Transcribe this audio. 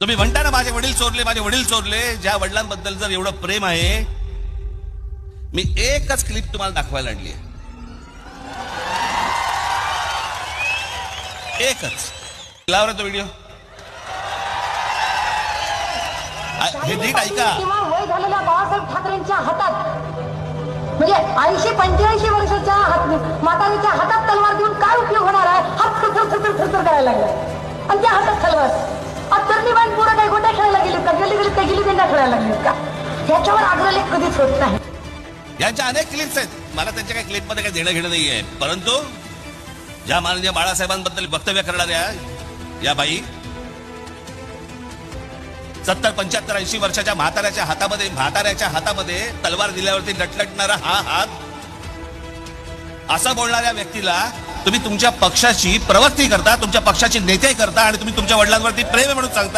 तुम्ही म्हणता ना माझे वडील चोरले, ज्या वडिलांबद्दल जर एवढं प्रेम आहे, मी एकच क्लिप तुम्हाला दाखवायला आणली आहे. एकच लावला तो व्हिडिओ. हे नीट ऐका. किंवा वय झालेल्या बाळासाहेब ठाकरेंच्या हातात, म्हणजे 80-85 वर्षाच्या म्हातारीच्या हातात तलवार देऊन काय उपयोग होणार आहे? हात थरथर करायला लागला आणि त्या हातात तलवार. तरुणी बाई पुढे काही गोट्या खेळायला गेलीत का? गेली काही गिली दंडा खेळायला लागलीत का? ह्याच्यावर आग्रह कधीच होत नाही. यांच्या अनेक क्लिप्स आहेत, मला त्यांच्या काही क्लिपमध्ये काही देणं घेणं नाहीये. परंतु ज्या माननीय बाळासाहेबांबद्दल वक्तव्य करणाऱ्या या बाई 70-75-80 वर्षाच्या म्हाताऱ्याच्या हातामध्ये तलवार दिल्यावरती लटलटणारा हा हात, असं बोलणाऱ्या व्यक्तीला तुम्ही तुमच्या पक्षाची प्रवक्ती करता, तुमच्या पक्षाची नेते करता आणि तुम्ही तुमच्या वडिलांवरती प्रेम म्हणून सांगता.